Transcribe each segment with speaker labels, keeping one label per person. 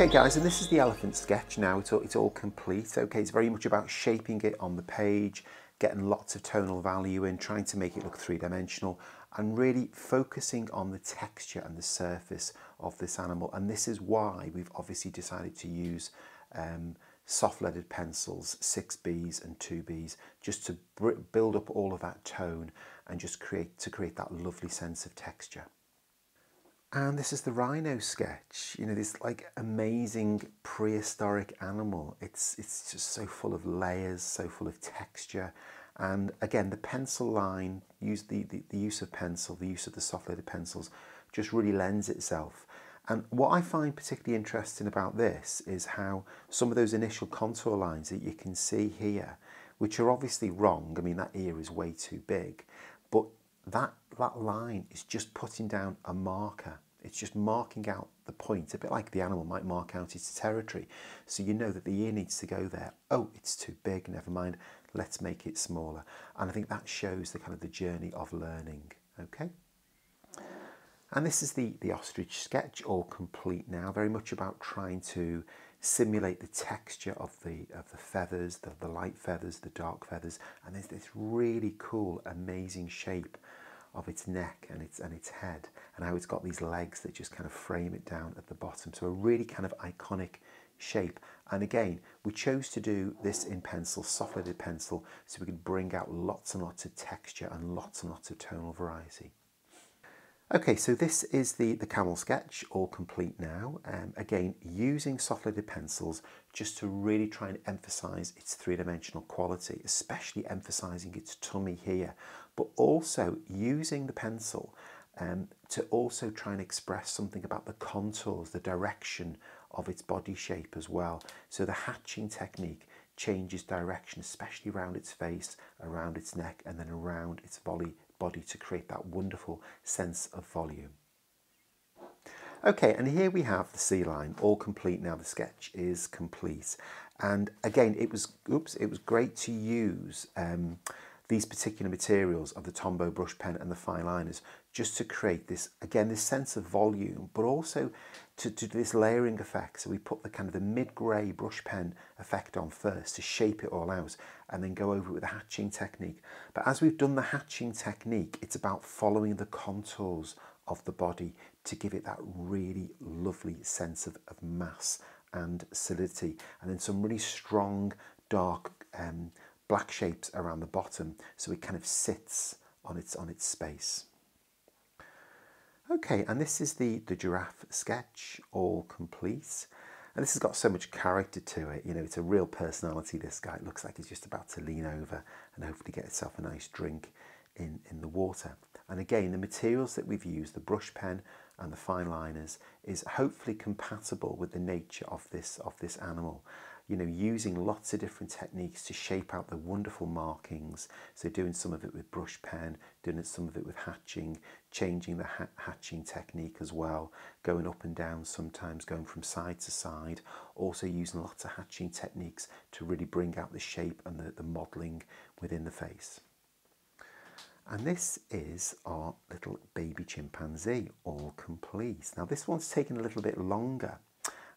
Speaker 1: Okay guys, and this is the elephant sketch now. It's all complete. Okay, it's very much about shaping it on the page, getting lots of tonal value in, trying to make it look three-dimensional, and really focusing on the texture and the surface of this animal. And this is why we've obviously decided to use soft leaded pencils, 6Bs and 2Bs, just to build up all of that tone and just create that lovely sense of texture. And this is the rhino sketch, you know, this like amazing prehistoric animal. It's just so full of layers, so full of texture. And again, the pencil line, the use of pencil, the use of the soft leaded pencils just really lends itself. And what I find particularly interesting about this is how some of those initial contour lines that you can see here, which are obviously wrong. I mean, that ear is way too big, but that line is just putting down a marker. It's just marking out the point, a bit like the animal might mark out its territory. So you know that the ear needs to go there. Oh, it's too big, never mind, let's make it smaller. And I think that shows the kind of the journey of learning, okay? And this is the ostrich sketch, all complete now, very much about trying to simulate the texture of the feathers, the light feathers, the dark feathers, and there's this really cool, amazing shape of its neck and its head, and how it's got these legs that just kind of frame it down at the bottom. So a really kind of iconic shape. And again, we chose to do this in pencil, soft leaded pencil, so we could bring out lots and lots of texture and lots of tonal variety. Okay, so this is the camel sketch, all complete now. Again, using soft leaded pencils just to really try and emphasize its three-dimensional quality, especially emphasizing its tummy here, but also using the pencil to also try and express something about the contours, the direction of its body shape as well. So the hatching technique changes direction, especially around its face, around its neck, and then around its body to create that wonderful sense of volume. Okay, and here we have the sea lion, all complete now. The sketch is complete. And again, it was great to use these particular materials of the Tombow brush pen and the fine liners just to create this, again, this sense of volume, but also to do this layering effect. So we put the kind of the mid-grey brush pen effect on first to shape it all out, and then go over it with the hatching technique. But as we've done the hatching technique, it's about following the contours of the body to give it that really lovely sense of mass and solidity, and then some really strong, dark, black shapes around the bottom, so it kind of sits on its space. Okay, and this is the giraffe sketch, all complete. And this has got so much character to it, you know, it's a real personality, this guy. It looks like he's just about to lean over and hopefully get himself a nice drink in the water. And again, the materials that we've used, the brush pen and the fine liners, is hopefully compatible with the nature of this animal. You know, using lots of different techniques to shape out the wonderful markings. So doing some of it with brush pen, doing some of it with hatching, changing the hatching technique as well, going up and down sometimes, going from side to side, also using lots of hatching techniques to really bring out the shape and the modelling within the face. And this is our little baby chimpanzee, all complete. Now this one's taken a little bit longer,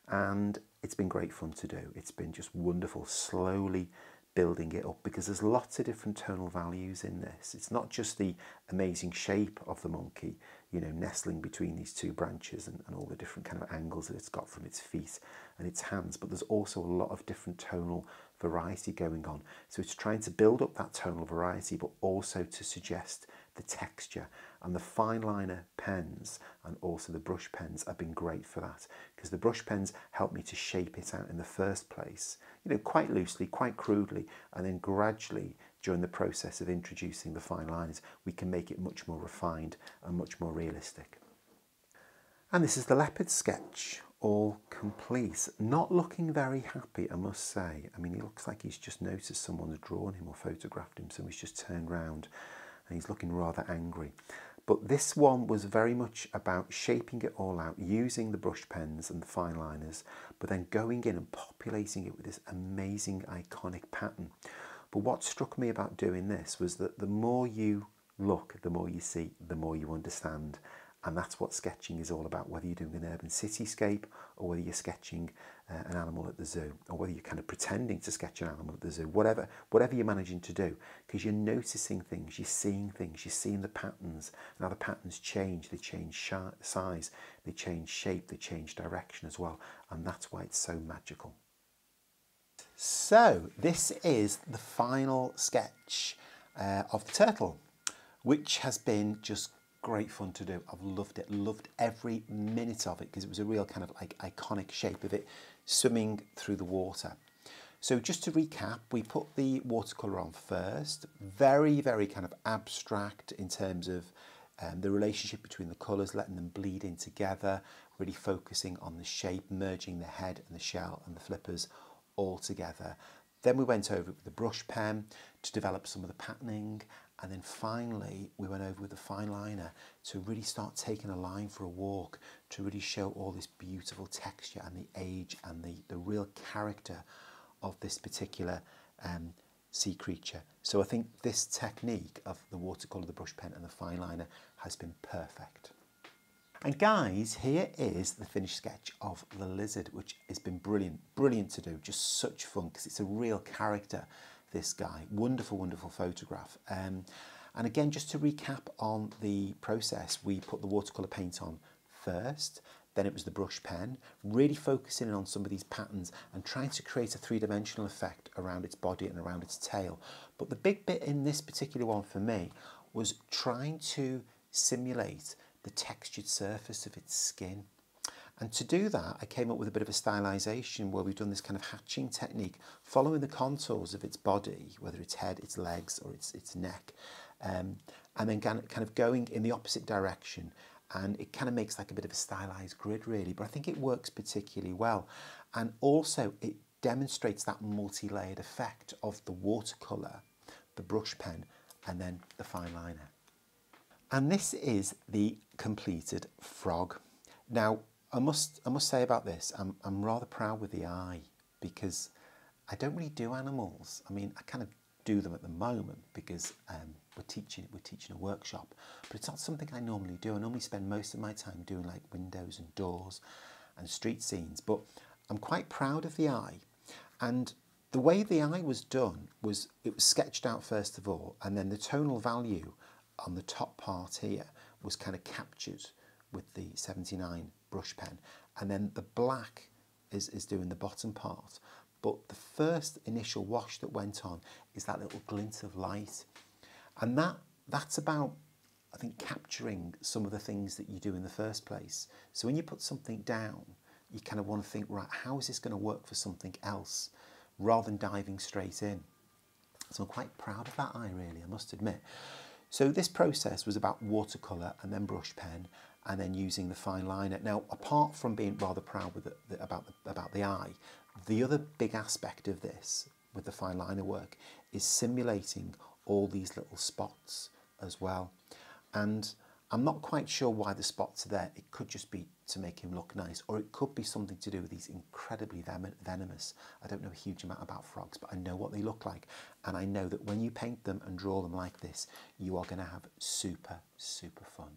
Speaker 1: and it's been great fun to do. It's been just wonderful, slowly building it up, because there's lots of different tonal values in this. It's not just the amazing shape of the monkey, you know, nestling between these two branches and all the different kind of angles that it's got from its feet and its hands, but there's also a lot of different tonal variety going on. So it's trying to build up that tonal variety, but also to suggest the texture. And the fine liner pens and also the brush pens have been great for that, because the brush pens help me to shape it out in the first place, you know, quite loosely, quite crudely, and then gradually during the process of introducing the fine liners, we can make it much more refined and much more realistic. And this is the leopard sketch, all complete. Not looking very happy, I must say. I mean, he looks like he's just noticed someone's drawn him or photographed him, so he's just turned round and he's looking rather angry. But this one was very much about shaping it all out, using the brush pens and the fine liners, but then going in and populating it with this amazing iconic pattern. But what struck me about doing this was that the more you look, the more you see, the more you understand. And that's what sketching is all about, whether you're doing an urban cityscape or whether you're sketching an animal at the zoo, or whether you're kind of pretending to sketch an animal at the zoo, whatever you're managing to do, because you're noticing things, you're seeing the patterns, and how the patterns change. They change size, they change shape, they change direction as well, and that's why it's so magical. So this is the final sketch of the turtle, which has been just great fun to do. I've loved it, loved every minute of it, because it was a real kind of like iconic shape of it swimming through the water. So just to recap, we put the watercolour on first, very, very kind of abstract in terms of the relationship between the colours, letting them bleed in together, really focusing on the shape, merging the head and the shell and the flippers all together. Then we went over it with the brush pen to develop some of the patterning, and then finally we went over with the fine liner to really start taking a line for a walk, to really show all this beautiful texture and the age and the real character of this particular sea creature. So I think this technique of the watercolour, the brush pen and the fine liner has been perfect. And guys, here is the finished sketch of the lizard, which has been brilliant to do, just such fun, because it's a real character, this guy. Wonderful, wonderful photograph. And again, just to recap on the process, we put the watercolour paint on first, then it was the brush pen, really focusing in on some of these patterns and trying to create a three-dimensional effect around its body and around its tail. But the big bit in this particular one for me was trying to simulate the textured surface of its skin. And to do that, I came up with a bit of a stylisation where we've done this kind of hatching technique, following the contours of its body, whether its head, its legs, or its neck, and then kind of going in the opposite direction. And it kind of makes like a bit of a stylised grid, really, but I think it works particularly well. And also it demonstrates that multi-layered effect of the watercolour, the brush pen, and then the fine liner. And this is the completed frog. Now, I must say about this, I'm rather proud with the eye, because I don't really do animals. I mean, I kind of do them at the moment because we're teaching a workshop, but it's not something I normally do. I normally spend most of my time doing like windows and doors and street scenes, but I'm quite proud of the eye. And the way the eye was done was it was sketched out first of all, and then the tonal value on the top part here was kind of captured with the 79 brush pen, and then the black is doing the bottom part. But the first initial wash that went on is that little glint of light, and that's about, I think, capturing some of the things that you do in the first place. So when you put something down, you kind of want to think, right, how is this going to work for something else, rather than diving straight in. So I'm quite proud of that eye, really, I must admit. So this process was about watercolour and then brush pen and then using the fine liner. Now, apart from being rather proud with about the eye, the other big aspect of this with the fine liner work is simulating all these little spots as well. And I'm not quite sure why the spots are there. It could just be to make him look nice, or it could be something to do with these incredibly venomous. I don't know a huge amount about frogs, but I know what they look like. And I know that when you paint them and draw them like this, you are going to have super, super fun.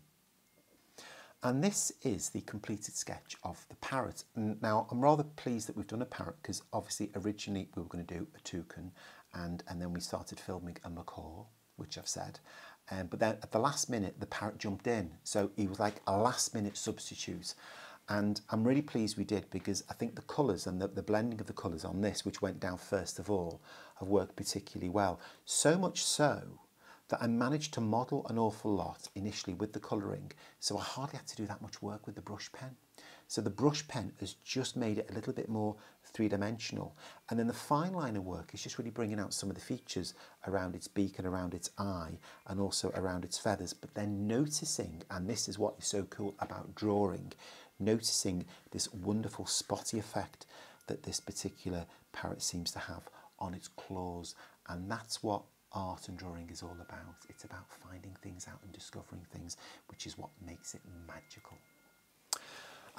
Speaker 1: And this is the completed sketch of the parrot. Now, I'm rather pleased that we've done a parrot, because obviously originally we were going to do a toucan, and then we started filming a macaw, which I've said. But then at the last minute, the parrot jumped in. So he was like a last minute substitute. And I'm really pleased we did, because I think the colours and the blending of the colours on this, which went down first of all, have worked particularly well. So much so that I managed to model an awful lot initially with the colouring. So I hardly had to do that much work with the brush pen. So the brush pen has just made it a little bit more three-dimensional. And then the fine liner work is just really bringing out some of the features around its beak and around its eye and also around its feathers. But then noticing, and this is what is so cool about drawing, noticing this wonderful spotty effect that this particular parrot seems to have on its claws. And that's what art and drawing is all about. It's about finding things out and discovering things, which is what makes it magical.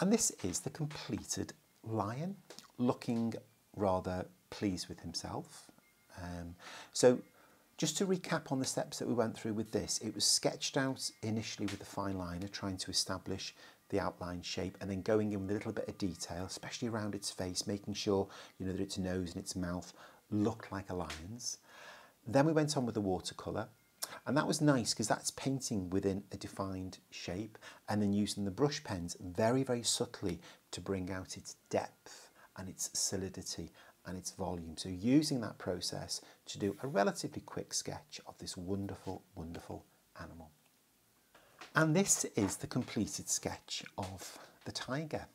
Speaker 1: And this is the completed lion, looking rather pleased with himself. So Just to recap on the steps that we went through with this, it was sketched out initially with the fine liner, trying to establish the outline shape, and then going in with a little bit of detail, especially around its face, making sure that its nose and its mouth looked like a lion's. Then we went on with the watercolour, and that was nice because that's painting within a defined shape, and then using the brush pens very, very subtly to bring out its depth and its solidity and its volume. So using that process to do a relatively quick sketch of this wonderful, wonderful animal. And this is the completed sketch of the tiger.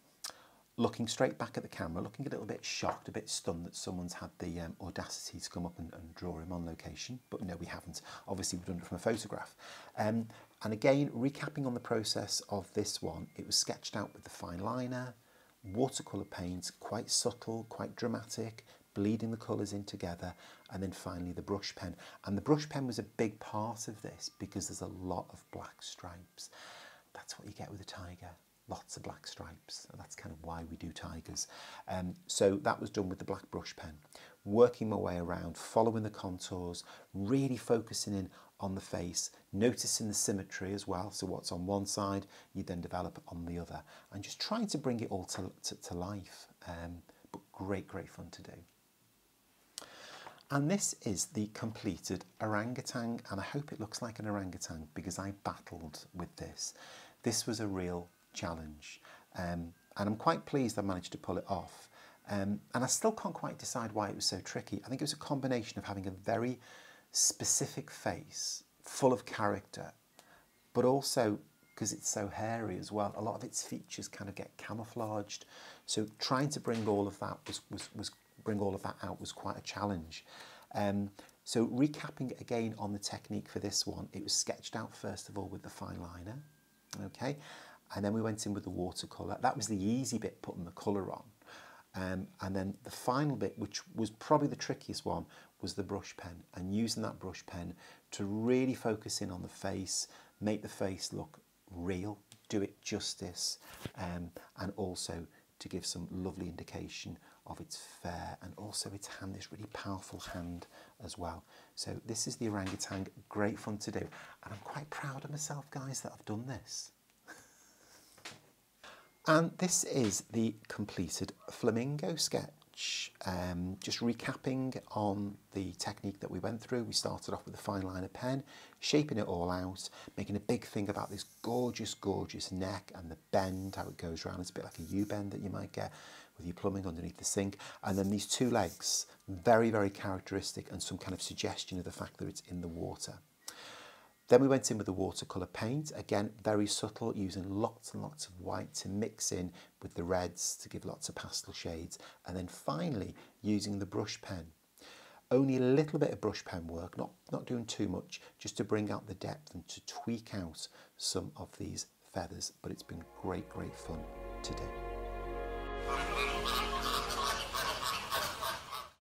Speaker 1: Looking straight back at the camera, looking a little bit shocked, a bit stunned that someone's had the audacity to come up and draw him on location. But no, we haven't. Obviously, we've done it from a photograph. And again, recapping on the process of this one, it was sketched out with the fine liner, watercolour paints, quite subtle, quite dramatic, bleeding the colours in together, and then finally the brush pen. And the brush pen was a big part of this because there's a lot of black stripes. That's what you get with a tiger. Lots of black stripes, and that's kind of why we do tigers. So that was done with the black brush pen, working my way around, following the contours, really focusing in on the face, noticing the symmetry as well. So what's on one side, you then develop on the other, and just trying to bring it all to life. But great, great fun to do. And this is the completed orangutan, and I hope it looks like an orangutan because I battled with this. This was a real challenge, and I'm quite pleased I managed to pull it off, and I still can't quite decide why it was so tricky. I think it was a combination of having a very specific face full of character, but also because it's so hairy as well, a lot of its features kind of get camouflaged, so trying to bring all of that out was quite a challenge. So recapping again on the technique for this one, it was sketched out first of all with the fine liner, okay, and then we went in with the watercolour. That was the easy bit, putting the colour on. And then the final bit, which was probably the trickiest one, was the brush pen, and using that brush pen to really focus in on the face, make the face look real, do it justice, and also to give some lovely indication of its fur and also its hand, this really powerful hand as well. So this is the orangutan, great fun to do, and I'm quite proud of myself, guys, that I've done this. And this is the completed flamingo sketch. Just recapping on the technique that we went through, we started off with the fine liner pen, shaping it all out, making a big thing about this gorgeous, gorgeous neck and the bend, how it goes around. It's a bit like a U-bend that you might get with your plumbing underneath the sink. And then these two legs, very, very characteristic and some kind of suggestion of the fact that it's in the water. Then we went in with the watercolour paint, again very subtle, using lots and lots of white to mix in with the reds to give lots of pastel shades, and then finally using the brush pen. Only a little bit of brush pen work, not doing too much, just to bring out the depth and to tweak out some of these feathers, but it's been great, great fun to do.